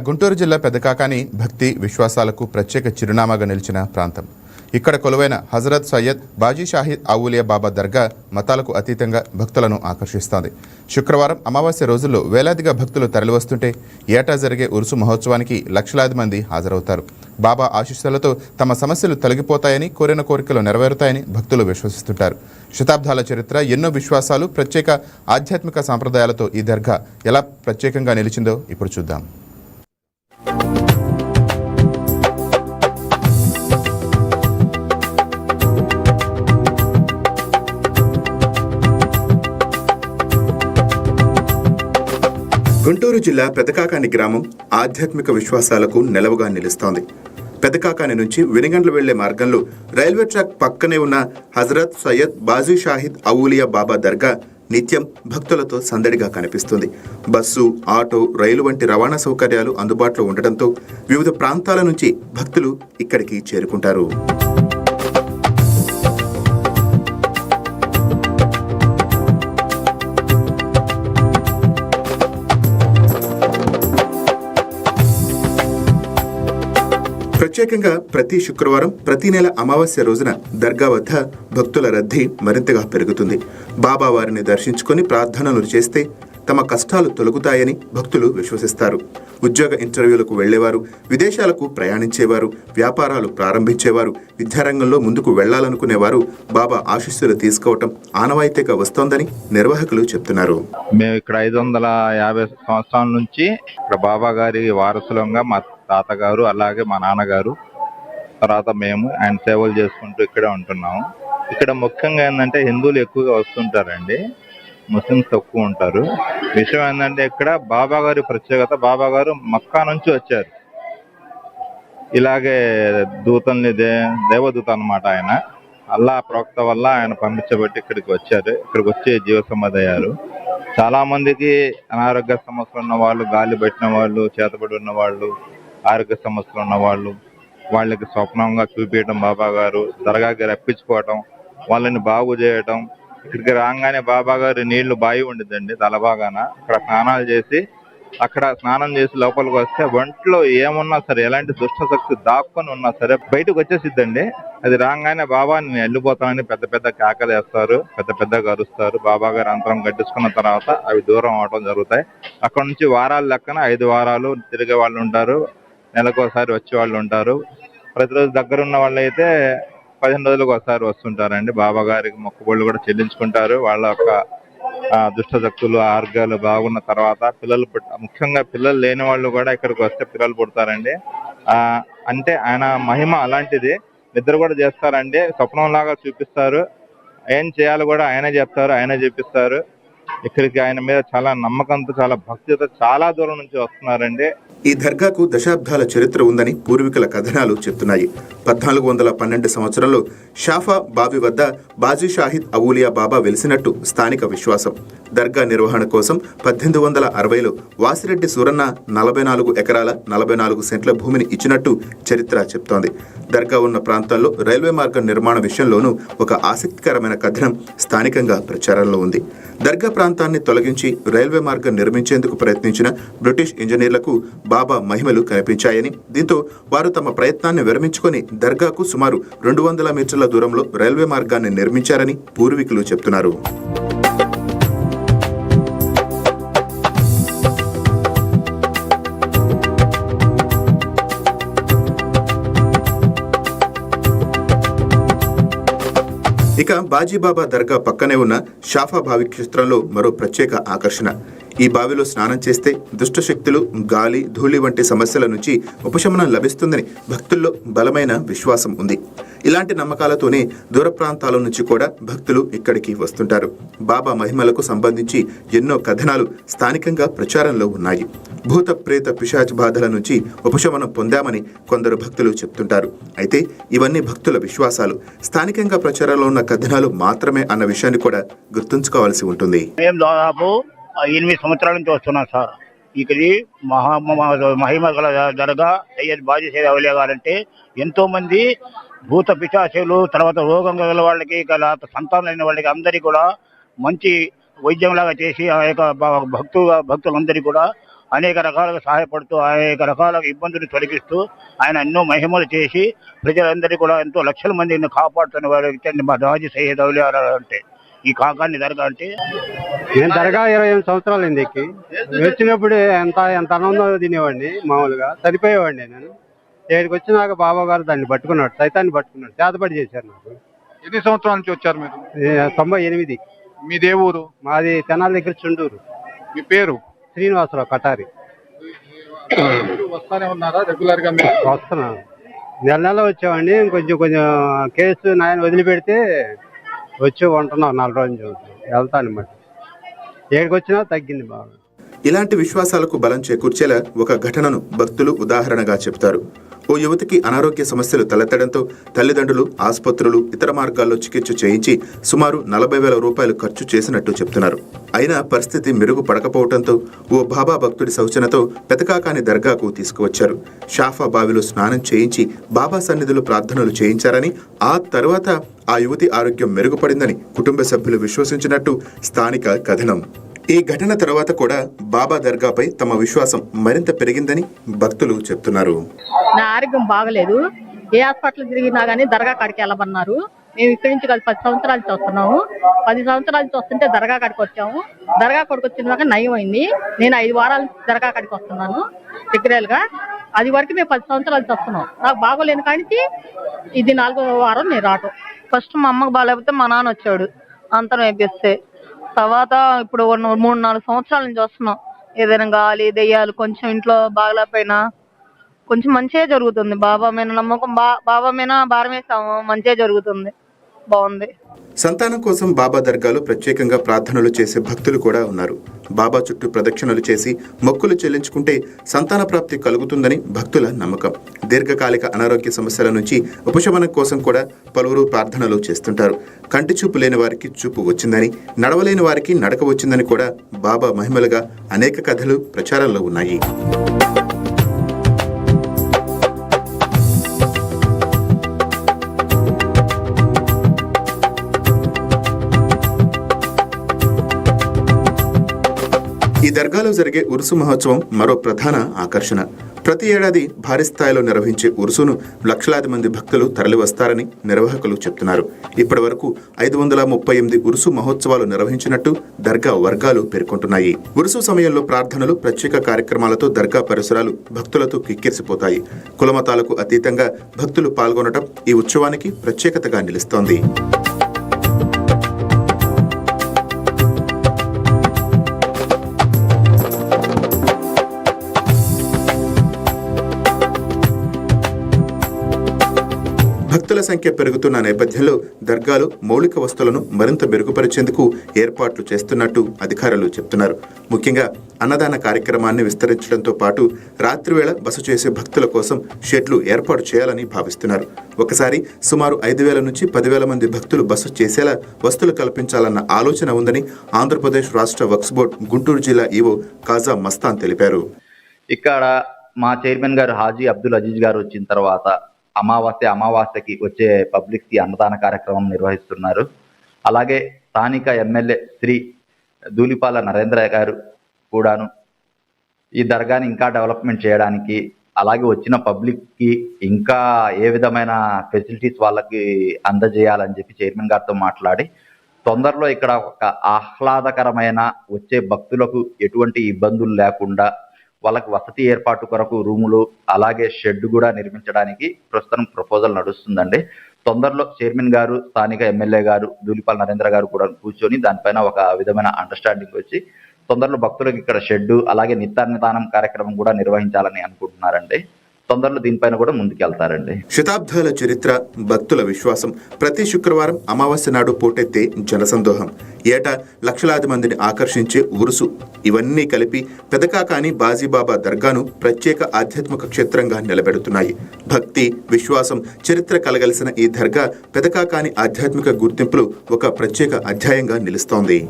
గుంటూరు జిల్లా పెదకాకాని భక్తి విశ్వాసాలకు ప్రత్యేక చిరునామాగా నిలిచిన ప్రాంతం. ఇక్కడ కొలువైన హజరత్ సయ్యద్ బాజీ షాహిద్ అవులియా బాబా దర్గా మతాలకు అతీతంగా భక్తులను ఆకర్షిస్తోంది. శుక్రవారం అమావాస్య రోజుల్లో వేలాదిగా భక్తులు తరలివస్తుంటే ఏటా జరిగే ఉరుసు మహోత్సవానికి లక్షలాది మంది హాజరవుతారు. బాబా ఆశీస్సులతో తమ సమస్యలు తొలగిపోతాయని, కోరిన కోరికలు నెరవేరుతాయని భక్తులు విశ్వసిస్తుంటారు. శతాబ్దాల చరిత్ర, ఎన్నో విశ్వాసాలు, ప్రత్యేక ఆధ్యాత్మిక సాంప్రదాయాలతో ఈ దర్గా ఎలా ప్రత్యేకంగా నిలిచిందో ఇప్పుడు చూద్దాం. గుంటూరు జిల్లా పెదకాకాని గ్రామం ఆధ్యాత్మిక విశ్వాసాలకు నెలవుగా నిలుస్తోంది. పెదకాకాని నుంచి వెనిగండ్ల వెళ్లే మార్గంలో రైల్వే ట్రాక్ పక్కనే ఉన్న హజరత్ సయ్యద్ బాజీ షాహిద్ అవులియా బాబా దర్గా నిత్యం భక్తులతో సందడిగా కనిపిస్తుంది. బస్సు, ఆటో, రైలు వంటి రవాణా సౌకర్యాలు అందుబాటులో ఉండటంతో వివిధ ప్రాంతాల నుంచి భక్తులు ఇక్కడికి చేరుకుంటారు. ప్రత్యేకంగా ప్రతి శుక్రవారం, ప్రతి నెల అమావాస్య రోజున దర్గా వద్ద భక్తుల రద్దీ మరింతగా పెరుగుతుంది. బాబా వారిని దర్శించుకొని ప్రార్థనలు చేస్తే తమ కష్టాలు తొలగుతాయని భక్తులు విశ్వసిస్తారు. ఉద్యోగ ఇంటర్వ్యూలకు వెళ్లేవారు, విదేశాలకు ప్రయాణించేవారు, వ్యాపారాలు ప్రారంభించేవారు, విద్యారంగంలో ముందుకు వెళ్లాలనుకునేవారు బాబా ఆశీస్సులు తీసుకోవటం ఆనవాయితీగా వస్తోందని నిర్వాహకులు చెప్తున్నారు. మేము ఇక్కడ 550 సంవత్సరాల నుంచి ఇక్కడ బాబా గారి వారసులంగా మా తాతగారు, అలాగే మా నాన్నగారు, తర్వాత మేము ఆయన సేవలు చేసుకుంటూ ఇక్కడే ఉంటున్నాము. ఇక్కడ ముఖ్యంగా ఏంటంటే హిందువులు ఎక్కువగా వస్తుంటారండి, ముస్లిమ్స్ తక్కువ ఉంటారు. విషయం ఏంటంటే ఇక్కడ బాబా గారి ప్రత్యేకత, బాబా గారు మక్కా నుంచి వచ్చారు. ఇలాగే దూతల్ని దేవదూత అన్నమాట. ఆయన అల్లా ప్రవక్త వల్ల ఆయన పంపించబట్టి ఇక్కడికి వచ్చారు. ఇక్కడికి వచ్చి జీవ సమాధి అయ్యారు. చాలా మందికి అనారోగ్య సమస్యలు ఉన్న వాళ్ళు, గాలి పెట్టిన వాళ్ళు, చేతబడి ఉన్న వాళ్ళు, ఆరోగ్య సమస్యలు ఉన్న వాళ్ళు, వాళ్ళకి స్వప్నంగా చూపించడం, బాబా గారు దర్గాకి రప్పించుకోవటం, వాళ్ళని బాగు చేయటం. ఇక్కడికి రాగానే బాబా గారి నీళ్లు బావి ఉండిద్దండి తలబాగాన, అక్కడ స్నానం చేసి లోపలికి వస్తే ఒంట్లో ఏమున్నా సరే, ఎలాంటి దుష్ట శక్తి దాక్కుని ఉన్నా సరే బయటకు వచ్చేసిద్దండి. అది రాగానే బాబా నేను వెళ్ళిపోతానని పెద్ద పెద్ద కేకలు వేస్తారు, పెద్ద పెద్దగా అరుస్తారు. బాబా గారు అంతరం గట్టించుకున్న తర్వాత అవి దూరం అవటం జరుగుతాయి. అక్కడ నుంచి వారాల లెక్కన 5 వారాలు తిరిగే వాళ్ళు ఉంటారు, నెలకోసారి వచ్చే వాళ్ళు ఉంటారు. ప్రతిరోజు దగ్గరున్న వాళ్ళు అయితే 15 రోజులకు ఒకసారి వస్తుంటారండి. బాబా గారికి మొక్కుబళ్ళు కూడా చెల్లించుకుంటారు. వాళ్ళ యొక్క దుష్ట శక్తులు, ఆరోగ్యాలు బాగున్న తర్వాత ముఖ్యంగా పిల్లలు లేని వాళ్ళు కూడా ఇక్కడికి వస్తే పిల్లలు పుడతారండి. అంటే ఆయన మహిమ అలాంటిది. నిద్ర కూడా చేస్తారండి, స్వప్నం లాగా చూపిస్తారు. ఏం చేయాలో కూడా ఆయనే చెప్తారు, ఆయనే చూపిస్తారు. ఇక్కడికి ఆయన మీద చాలా నమ్మకంతో, చాలా భక్తితో చాలా దూరం నుంచి వస్తున్నారండి. ఈ దర్గాకు దశాబ్దాల చరిత్ర ఉందని పూర్వీకుల కథనాలు చెప్తున్నాయి. 1412 సంవత్సరంలో షాఫా బావి వద్ద బాజీ షాహిద్ అవులియా బాబా వెలిసినట్టు స్థానిక విశ్వాసం. దర్గా నిర్వహణ కోసం 1860లో వాసిరెడ్డి సూరన్న 44 ఎకరాల 44 సెంట్ల భూమిని ఇచ్చినట్టు చరిత్ర చెప్తోంది. దర్గా ఉన్న ప్రాంతాల్లో రైల్వే మార్గం నిర్మాణ విషయంలోనూ ఒక ఆసక్తికరమైన కథనం స్థానికంగా ప్రచారంలో ఉంది. దర్గా ప్రాంతాన్ని తొలగించి రైల్వే మార్గం నిర్మించేందుకు ప్రయత్నించిన బ్రిటిష్ ఇంజనీర్లకు బాబా మహిమలు కనిపించాయని, దీంతో వారు తమ ప్రయత్నాన్ని విరమించుకొని దర్గాకు సుమారు 200 మీటర్ల దూరంలో రైల్వే మార్గాన్ని నిర్మించారని పూర్వీకులు చెప్తున్నారు. ఇక బాజీబాబా దర్గా పక్కనే ఉన్న షాఫా బావి క్షేత్రంలో మరో ప్రత్యేక ఆకర్షణ. ఈ బావిలో స్నానం చేస్తే దుష్టశక్తులు, గాలి, ధూళి వంటి సమస్యల నుంచి ఉపశమనం లభిస్తుందని భక్తుల్లో బలమైన విశ్వాసం ఉంది. ఇలాంటి నమ్మకాలతోనే దూర ప్రాంతాల నుంచి కూడా భక్తులు ఇక్కడికి వస్తుంటారు. బాబా మహిమలకు సంబంధించి ఎన్నో కథనాలు స్థానికంగా ప్రచారంలో ఉన్నాయి. భూత ప్రేత పిశాచ్ బాధల నుంచి ఉపశమనం పొందామని కొందరు భక్తులు చెప్తుంటారు. అయితే ఇవన్నీ భక్తుల విశ్వాసాలు, స్థానికంగా ప్రచారంలో ఉన్న కథనాలు మాత్రమే అన్న విషయాన్ని కూడా గుర్తుంచుకోవాల్సి ఉంటుంది. 8 సంవత్సరాల నుంచి వస్తున్నాం సార్. ఇక్కడి మహిమ గల దర్గా సయ్యద్ బాజీ షాహిద్ అవులియా గారంటే ఎంతో మంది భూత పిశాచులు, తర్వాత రోగం గల వాళ్ళకి, సంతానం లేని వాళ్ళకి అందరికీ కూడా మంచి వైద్యం లాగా చేసి ఆ యొక్క భక్తులందరికీ కూడా అనేక రకాలుగా సహాయపడుతూ అనేక రకాల ఇబ్బందులు తొలగిస్తూ ఆయన ఎన్నో మహిమలు చేసి ప్రజలందరినీ కూడా ఎంతో లక్షల మందిని కాపాడుతున్న వారు వ్యక్తి మా బాజీ సయ్యద్ ఔలియా అంటే. ఈ కాకాని దర్గా అంటే నేను దర్గా 28 సంవత్సరాలు ఎక్కి వచ్చినప్పుడు ఎంత ఆనందంగా తినేవాడిని. మామూలుగా సరిపోయేవాడిని. నేను ఇక్కడికి వచ్చినాక బాబా గారు దాన్ని పట్టుకున్నాడు, సైతాన్ని పట్టుకున్నాడు, చేతపడి చేశారు నాకు. ఎన్ని సంవత్సరాల నుంచి వచ్చారు మీరు? 98. మీదే ఊరు? మాది తెనాలి దగ్గర చుండూరు. మీ పేరు? శ్రీనివాసరావు కటారి. వస్తానే ఉన్నారా రెగ్యులర్ గా? వస్తున్నాను, నెల వచ్చామండి. కొంచెం కేసు నాయన వదిలిపెడితే వచ్చి ఉంటున్నాం. 4 రోజులు వెళ్తాను. మరి ఏడికి వచ్చినా తగ్గింది బాగా. ఇలాంటి విశ్వాసాలకు బలం చేకూర్చేలా ఒక ఘటనను భక్తులు ఉదాహరణగా చెప్తారు. ఓ యువతికి అనారోగ్య సమస్యలు తలెత్తడంతో తల్లిదండ్రులు ఆసుపత్రులు ఇతర మార్గాల్లో చికిత్స చేయించి సుమారు 40,000 రూపాయలు ఖర్చు చేసినట్టు చెప్తున్నారు. అయినా పరిస్థితి మెరుగుపడకపోవడంతో ఓ బాబా భక్తుడి సూచనతో పెతకాకాని దర్గాకు తీసుకువచ్చారు. షాఫా బావిలో స్నానం చేయించి బాబా సన్నిధిలో ప్రార్థనలు చేయించారని, ఆ తర్వాత ఆ యువతి ఆరోగ్యం మెరుగుపడిందని కుటుంబ సభ్యులు విశ్వసించినట్టు స్థానిక కథనం. ఈ ఘటన తర్వాత కూడా బాబా దర్గాపై తమ విశ్వాసం మరింత పెరిగిందని భక్తులు చెప్తున్నారు. నా ఆరోగ్యం బాగలేదు, ఏ హాస్పిటల్ తిరిగినా గానీ దర్గా కాడికి వెళ్ళమన్నారు. మేము ఇక్కడి నుంచి 10 సంవత్సరాల నుంచి వస్తున్నాము. 10 సంవత్సరాల నుంచి వస్తుంటే దర్గా కాడికి వచ్చాము. దర్గా కాడికి వచ్చినాక నయం అయింది. నేను 5 వారాల నుంచి దర్గా కాడికి వస్తున్నాను రెగ్యులర్ గా. అది వరకు మేము 10 సంవత్సరాల నుంచి వస్తున్నాం. నాకు బాగోలేని కాడికి ఇది 4వ వారం నేను రావటం. ఫస్ట్ మా అమ్మకు బాగాలేకపోతే మా నాన్న వచ్చాడు అంతరం వేపిస్తే. తర్వాత ఇప్పుడు 3-4 సంవత్సరాల నుంచి వస్తున్నాం. ఏదైనా గాలి దెయ్యాలు కొంచెం ఇంట్లో బాగలేకపోయినా కొంచెం మంచిగా జరుగుతుంది. బాబా మీద నమ్మకం, బాబా మీద భారం వేసాము, మంచిగా జరుగుతుంది, బాగుంది. సంతానం కోసం బాబా దర్గాలో ప్రత్యేకంగా ప్రార్థనలు చేసే భక్తులు కూడా ఉన్నారు. బాబా చుట్టూ ప్రదక్షిణలు చేసి మొక్కులు చెల్లించుకుంటే సంతాన ప్రాప్తి కలుగుతుందని భక్తుల నమ్మకం. దీర్ఘకాలిక అనారోగ్య సమస్యల నుంచి ఉపశమనం కోసం కూడా పలువురు ప్రార్థనలు చేస్తుంటారు. కంటి చూపు లేని వారికి చూపు వచ్చిందని, నడవలేని వారికి నడక వచ్చిందని కూడా బాబా మహిమలుగా అనేక కథలు ప్రచారంలో ఉన్నాయి. ఈ దర్గాలో జరిగే ఉరుసు మహోత్సవం మరో ప్రధాన ఆకర్షణ. ప్రతి ఏడాది భారీ స్థాయిలో నిర్వహించే ఉరుసును లక్షలాది మంది భక్తులు తరలివస్తారని నిర్వాహకులు చెప్తున్నారు. ఇప్పటి వరకు 538 ఉరుసు మహోత్సవాలు నిర్వహించినట్టు దర్గా వర్గాలు పేర్కొంటున్నాయి. ఉరుసు సమయంలో ప్రార్థనలు, ప్రత్యేక కార్యక్రమాలతో దర్గా పరిసరాలు భక్తులతో కిక్కిరిసిపోతాయి. కులమతాలకు అతీతంగా భక్తులు పాల్గొనడం ఈ ఉత్సవానికి ప్రత్యేకతగా నిలుస్తోంది. భక్తుల సంఖ్య పెరుగుతున్న నేపథ్యంలో దర్గాలో మౌలిక వస్తువులను మరింత మెరుగుపరిచేందుకు ఏర్పాట్లు చేస్తున్నట్టు అధికారులు చెప్తున్నారు. ముఖ్యంగా అన్నదాన కార్యక్రమాన్ని విస్తరించడంతో పాటు రాత్రివేళ బస చేసే భక్తుల కోసం షెడ్లు ఏర్పాటు చేయాలని భావిస్తున్నారు. ఒకసారి సుమారు 5,000 నుంచి 10,000 మంది భక్తులు బస చేసేలా వసతులు కల్పించాలన్న ఆలోచన ఉందని ఆంధ్రప్రదేశ్ రాష్ట్ర వక్ఫ్ బోర్డు గుంటూరు జిల్లా ఈవో కాజా మస్తాన్ తెలిపారు. ఇక్కడ మా చైర్మన్ గారు హాజీ అబ్దుల్ అజీజ్ గారు వచ్చిన తర్వాత అమావాస్యకి వచ్చే పబ్లిక్ కి అన్నదాన కార్యక్రమం నిర్వహిస్తున్నారు. అలాగే స్థానిక ఎమ్మెల్యే శ్రీ ధూళిపాల నరేంద్ర గారు కూడాను ఈ దర్గాని ఇంకా డెవలప్మెంట్ చేయడానికి, అలాగే వచ్చిన పబ్లిక్ కి ఇంకా ఏ విధమైన ఫెసిలిటీస్ వాళ్ళకి అందజేయాలని చెప్పి చైర్మన్ గారితో మాట్లాడి తొందరలో ఇక్కడ ఒక ఆహ్లాదకరమైన వచ్చే భక్తులకు ఎటువంటి ఇబ్బందులు లేకుండా వాళ్ళకి వసతి ఏర్పాటు కొరకు రూములు, అలాగే షెడ్ కూడా నిర్మించడానికి ప్రస్తుతం ప్రపోజల్ నడుస్తుందండి. తొందరలో చైర్మన్ గారు, స్థానిక ఎమ్మెల్యే గారు ధూళిపాల నరేంద్ర గారు కూడా కూర్చొని దానిపైన ఒక విధమైన అండర్స్టాండింగ్ వచ్చి తొందరలో భక్తులకు ఇక్కడ షెడ్, అలాగే నిత్యాన్నదానం కార్యక్రమం కూడా నిర్వహించాలని అనుకుంటున్నారండి. తొందరలో దీనిపైన కూడా ముందుకెళ్తారండి. శతాబ్దాల చరిత్ర, భక్తుల విశ్వాసం, ప్రతి శుక్రవారం అమావాస్య నాడు పోటెత్తే జనసందోహం, ఏటా లక్షలాది మందిని ఆకర్షించే ఉరుసు, ఇవన్నీ కలిపి పెదకాకాని బాజీబాబా దర్గాను ప్రత్యేక ఆధ్యాత్మిక క్షేత్రంగా నిలబెడుతున్నాయి. భక్తి, విశ్వాసం, చరిత్ర కలగలిసిన ఈ దర్గా పెదకాకాని ఆధ్యాత్మిక గుర్తింపులు ఒక ప్రత్యేక అధ్యాయంగా నిలుస్తోంది.